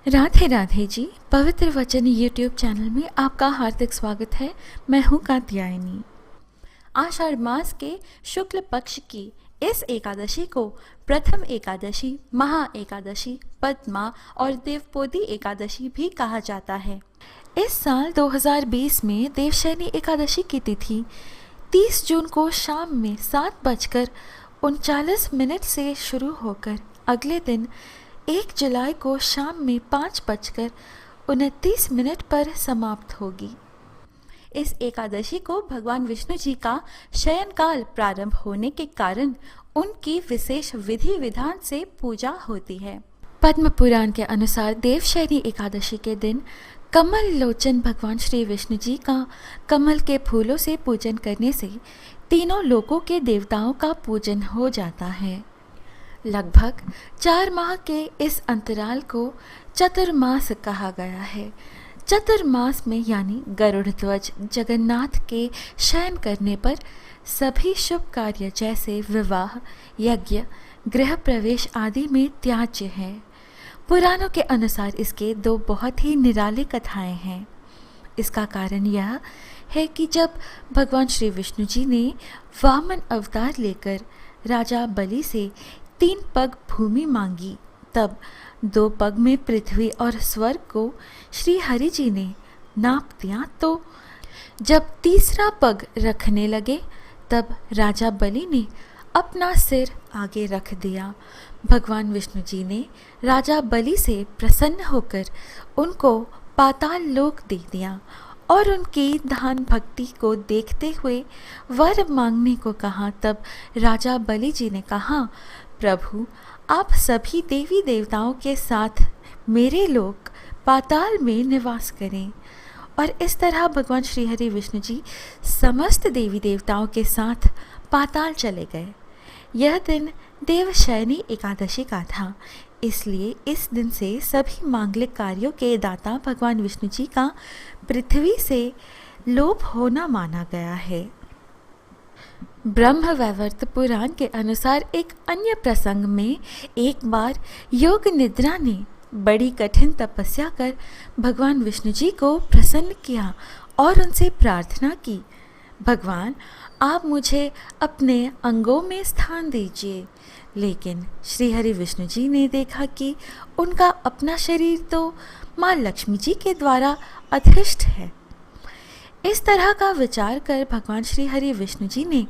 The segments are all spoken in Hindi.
राधे राधे जी। पवित्र वचन यूट्यूब चैनल में आपका हार्दिक स्वागत है। मैं हूँ कात्यायनी। आषाढ़ मास के शुक्ल पक्ष की इस एकादशी को प्रथम एकादशी, महा एकादशी, पद्मा और देवपोदी एकादशी भी कहा जाता है। इस साल 2020 में देवशयनी एकादशी की तिथि 30 जून को शाम में 7:39 से शुरू होकर अगले दिन 1 जुलाई को शाम में 5:29 पर समाप्त होगी। इस एकादशी को भगवान विष्णु जी का शयन काल प्रारंभ होने के कारण उनकी विशेष विधि विधान से पूजा होती है। पद्म पुराण के अनुसार देवशयनी एकादशी के दिन कमल लोचन भगवान श्री विष्णु जी का कमल के फूलों से पूजन करने से तीनों लोकों के देवताओं का पूजन हो जाता है। लगभग 4 माह के इस अंतराल को चतुर्मास कहा गया है। चतुर्मास में यानी गरुड़ ध्वज जगन्नाथ के शयन करने पर सभी शुभ कार्य जैसे विवाह, यज्ञ, गृह प्रवेश आदि में त्याज्य है। पुराणों के अनुसार इसके 2 बहुत ही निराले कथाएं हैं। इसका कारण यह है कि जब भगवान श्री विष्णु जी ने वामन अवतार लेकर राजा बलि से 3 पग भूमि मांगी, तब 2 पग में पृथ्वी और स्वर्ग को श्री हरि जी ने नाप दिया। तो जब तीसरा पग रखने लगे तब राजा बलि ने अपना सिर आगे रख दिया। भगवान विष्णु जी ने राजा बलि से प्रसन्न होकर उनको पाताल लोक दे दिया और उनकी दान भक्ति को देखते हुए वर मांगने को कहा। तब राजा बलि जी ने कहा, प्रभु आप सभी देवी देवताओं के साथ मेरे लोक पाताल में निवास करें। और इस तरह भगवान श्री हरि विष्णु जी समस्त देवी देवताओं के साथ पाताल चले गए। यह दिन देवशयनी एकादशी का था, इसलिए इस दिन से सभी मांगलिक कार्यों के दाता भगवान विष्णु जी का पृथ्वी से लोप होना माना गया है। ब्रह्म वैवर्त पुराण के अनुसार एक अन्य प्रसंग में एक बार योग निद्रा ने बड़ी कठिन तपस्या कर भगवान विष्णु जी को प्रसन्न किया और उनसे प्रार्थना की, भगवान आप मुझे अपने अंगों में स्थान दीजिए। लेकिन श्री हरि विष्णु जी ने देखा कि उनका अपना शरीर तो माँ लक्ष्मी जी के द्वारा अधिष्ठ है। इस तरह का विचार कर भगवान श्री हरि विष्णु जी ने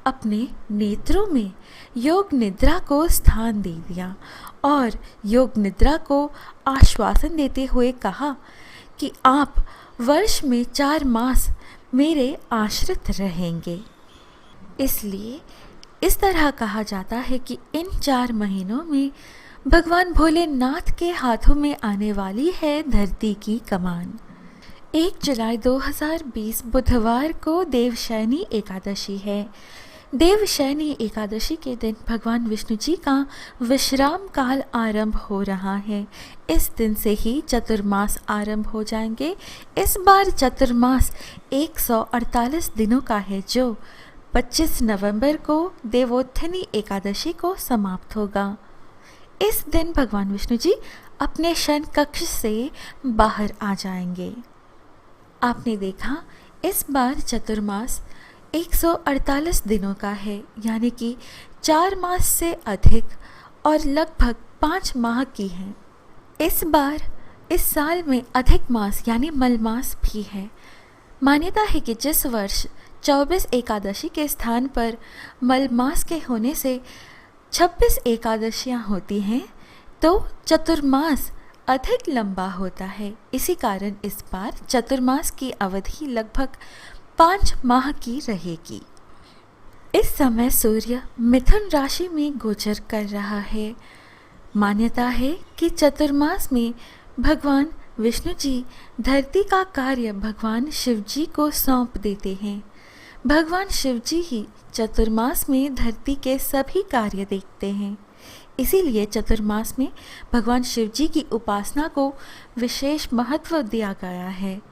अपने नेत्रों में योग निद्रा को स्थान दे दिया और योग निद्रा को आश्वासन देते हुए कहा कि आप वर्ष में 4 मास मेरे आश्रित रहेंगे। इसलिए इस तरह कहा जाता है कि इन 4 महीनों में भगवान भोलेनाथ के हाथों में आने वाली है धरती की कमान। 1 जुलाई 2020 बुधवार को देवशयनी एकादशी है। देवशयनी एकादशी के दिन भगवान विष्णु जी का विश्राम काल आरंभ हो रहा है। इस दिन से ही चतुर्मास आरंभ हो जाएंगे। इस बार चतुर्मास 148 दिनों का है, जो 25 नवंबर को देवोत्थनी एकादशी को समाप्त होगा। इस दिन भगवान विष्णु जी अपने शयन कक्ष से बाहर आ जाएंगे। आपने देखा, इस बार चतुर्मास 148 दिनों का है, यानी कि 4 मास से अधिक और लगभग 5 माह की है। इस बार इस साल में अधिक मास यानी मलमास भी है। मान्यता है कि जिस वर्ष 24 एकादशी के स्थान पर मलमास के होने से 26 एकादशियां होती हैं, तो चतुर्मास अधिक लंबा होता है। इसी कारण इस बार चतुर्मास की अवधि लगभग 5 माह की रहेगी। इस समय सूर्य मिथुन राशि में गोचर कर रहा है। मान्यता है कि चतुर्मास में भगवान विष्णु जी धरती का कार्य भगवान शिव जी को सौंप देते हैं। भगवान शिव जी ही चतुर्मास में धरती के सभी कार्य देखते हैं। इसीलिए चतुर्मास में भगवान शिव जी की उपासना को विशेष महत्व दिया गया है।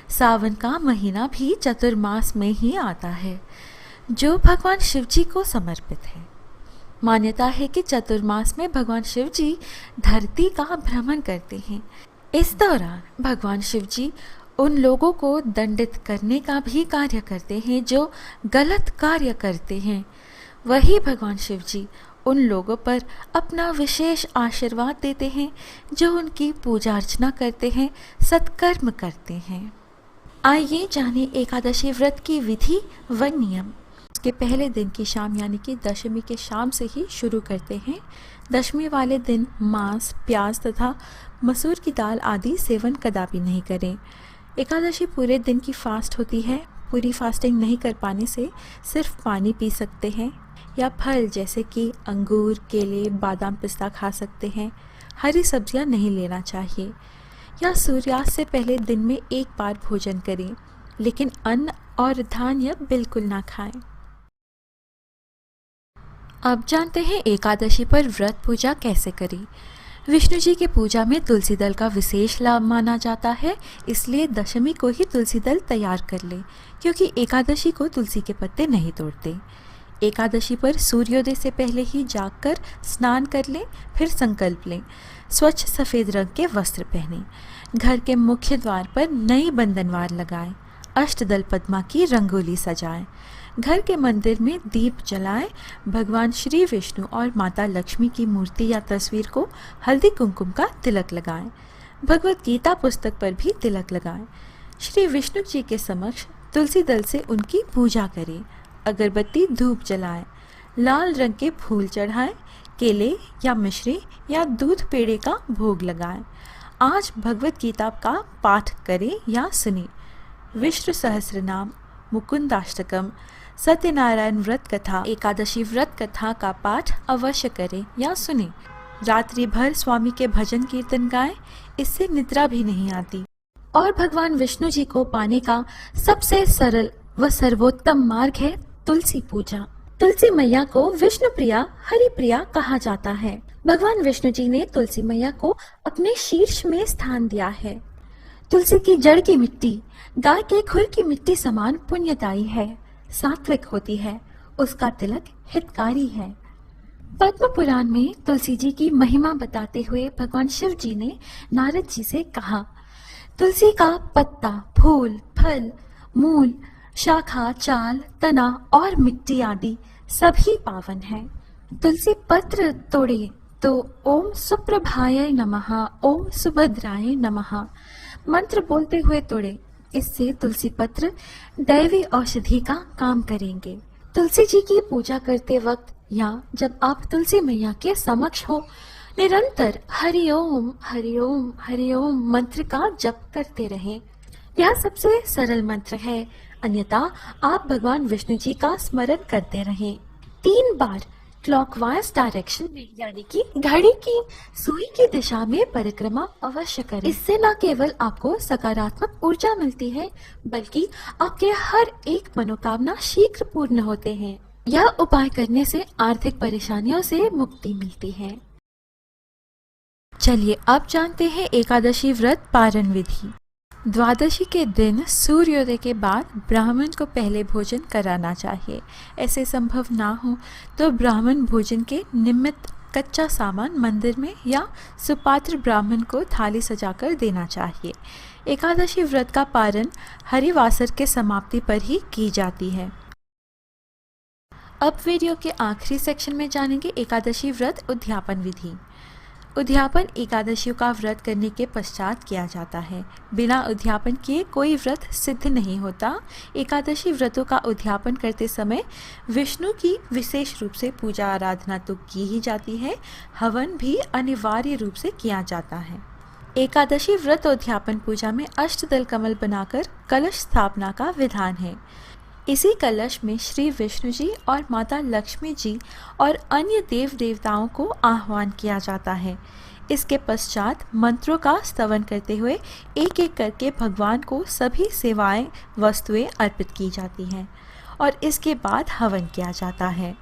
सावन का महीना भी चतुर्मास में ही आता है, जो भगवान शिव जी को समर्पित है। मान्यता है कि चतुर्मास में भगवान शिव जी धरती का भ्रमण करते हैं। इस दौरान भगवान शिव जी उन लोगों को दंडित करने का भी कार्य करते हैं जो गलत कार्य करते हैं। वही भगवान शिव जी उन लोगों पर अपना विशेष आशीर्वाद देते हैं जो उनकी पूजा अर्चना करते हैं, सत्कर्म करते हैं। आइए जाने एकादशी व्रत की विधि व नियम। उसके पहले दिन की शाम यानी कि दशमी के शाम से ही शुरू करते हैं। दशमी वाले दिन मांस, प्याज तथा मसूर की दाल आदि सेवन कदापि नहीं करें। एकादशी पूरे दिन की फास्ट होती है। पूरी फास्टिंग नहीं कर पाने से सिर्फ पानी पी सकते हैं या फल जैसे कि अंगूर, केले, बादाम, पिस्ता खा सकते हैं। हरी सब्जियां नहीं लेना चाहिए या सूर्यास्त से पहले दिन में एक बार भोजन करें, लेकिन अन्न और धान्य बिल्कुल ना खाएं। अब जानते हैं एकादशी पर व्रत पूजा कैसे करें। विष्णु जी की पूजा में तुलसी दल का विशेष लाभ माना जाता है, इसलिए दशमी को ही तुलसी दल तैयार कर लें, क्योंकि एकादशी को तुलसी के पत्ते नहीं तोड़ते। एकादशी पर सूर्योदय से पहले ही जागकर स्नान कर लें, फिर संकल्प लें। स्वच्छ सफ़ेद रंग के वस्त्र पहनें। घर के मुख्य द्वार पर नई बंधनवार लगाएं। अष्टदल पद्मा की रंगोली सजाएं। घर के मंदिर में दीप जलाएं। भगवान श्री विष्णु और माता लक्ष्मी की मूर्ति या तस्वीर को हल्दी कुमकुम का तिलक लगाएं। भगवत गीता पुस्तक पर भी तिलक लगाएं। श्री विष्णु जी के समक्ष तुलसी दल से उनकी पूजा करें। अगरबत्ती धूप जलाएं। लाल रंग के फूल चढ़ाएं। केले या मिश्री या दूध पेड़े का भोग लगाएं। आज भगवत गीता का पाठ करें या सुनें। विष्णु सहस्रनाम, मुकुंदाष्टकम, सत्यनारायण व्रत कथा, एकादशी व्रत कथा का पाठ अवश्य करें या सुनें। रात्रि भर स्वामी के भजन कीर्तन गाएं, इससे निद्रा भी नहीं आती। और भगवान विष्णु जी को पाने का सबसे सरल व सर्वोत्तम मार्ग है तुलसी पूजा। तुलसी मैया को विष्णु प्रिया, हरि प्रिया कहा जाता है। भगवान विष्णु जी ने तुलसी मैया को अपने शीर्ष में स्थान दिया है। तुलसी की जड़ की मिट्टी गाय के खुर की मिट्टी समान पुण्यदायी है, सात्विक होती है। उसका तिलक हितकारी है। पद्म पुराण में तुलसी जी की महिमा बताते हुए भगवान शिव जी ने नारद जी से कहा, तुलसी का पत्ता, फूल, फल, मूल, शाखा, चाल, तना और मिट्टी आदि सभी पावन है। तुलसी पत्र तोड़े तो ओम सुप्रभाय नमः, ओम सुभद्राय नमः मंत्र बोलते हुए तोड़े। इससे तुलसी पत्र दैवी औषधि का काम करेंगे। तुलसी जी की पूजा करते वक्त या जब आप तुलसी मैया के समक्ष हो, निरंतर हरिओम हरिओम हरिओम मंत्र का जप करते रहें। यह सबसे सरल मंत्र है, अन्यथा आप भगवान विष्णु जी का स्मरण करते रहें। 3 बार क्लॉकवाइज डायरेक्शन में यानी कि घड़ी की सुई की दिशा में परिक्रमा अवश्य करें। इससे न केवल आपको सकारात्मक ऊर्जा मिलती है, बल्कि आपके हर एक मनोकामना शीघ्र पूर्ण होते हैं। यह उपाय करने से आर्थिक परेशानियों से मुक्ति मिलती है। चलिए अब जानते हैं एकादशी व्रत पारण विधि। द्वादशी के दिन सूर्योदय के बाद ब्राह्मण को पहले भोजन कराना चाहिए। ऐसे संभव ना हो तो ब्राह्मण भोजन के निमित्त कच्चा सामान मंदिर में या सुपात्र ब्राह्मण को थाली सजाकर देना चाहिए। एकादशी व्रत का पारण हरिवासर के समाप्ति पर ही की जाती है। अब वीडियो के आखिरी सेक्शन में जानेंगे एकादशी व्रत उद्यापन विधि। उद्यापन एकादशियों का व्रत करने के पश्चात किया जाता है। बिना उद्यापन किए कोई व्रत सिद्ध नहीं होता। एकादशी व्रतों का उद्यापन करते समय विष्णु की विशेष रूप से पूजा आराधना तो की ही जाती है, हवन भी अनिवार्य रूप से किया जाता है। एकादशी व्रत उद्यापन पूजा में अष्टदल कमल बनाकर कलश स्थापना का विधान है। इसी कलश में श्री विष्णु जी और माता लक्ष्मी जी और अन्य देव देवताओं को आह्वान किया जाता है। इसके पश्चात मंत्रों का स्तवन करते हुए एक एक करके भगवान को सभी सेवाएं, वस्तुएं अर्पित की जाती हैं और इसके बाद हवन किया जाता है।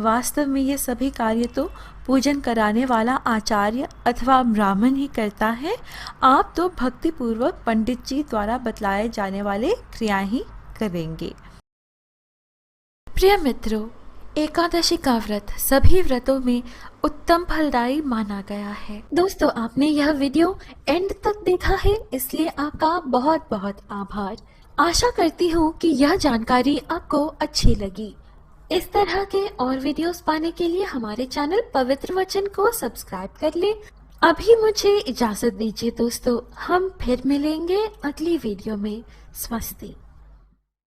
वास्तव में ये सभी कार्य तो पूजन कराने वाला आचार्य अथवा ब्राह्मण ही करता है। आप तो भक्तिपूर्वक पंडित जी द्वारा बतलाए जाने वाले क्रियाएं ही करेंगे। प्रिय मित्रों, एकादशी का व्रत सभी व्रतों में उत्तम फलदायी माना गया है। दोस्तों, आपने यह वीडियो एंड तक देखा है, इसलिए आपका बहुत बहुत आभार। आशा करती हूँ कि यह जानकारी आपको अच्छी लगी। इस तरह के और वीडियोस पाने के लिए हमारे चैनल पवित्र वचन को सब्सक्राइब कर लें। अभी मुझे इजाजत दीजिए दोस्तों, हम फिर मिलेंगे अगली वीडियो में। स्वस्ति।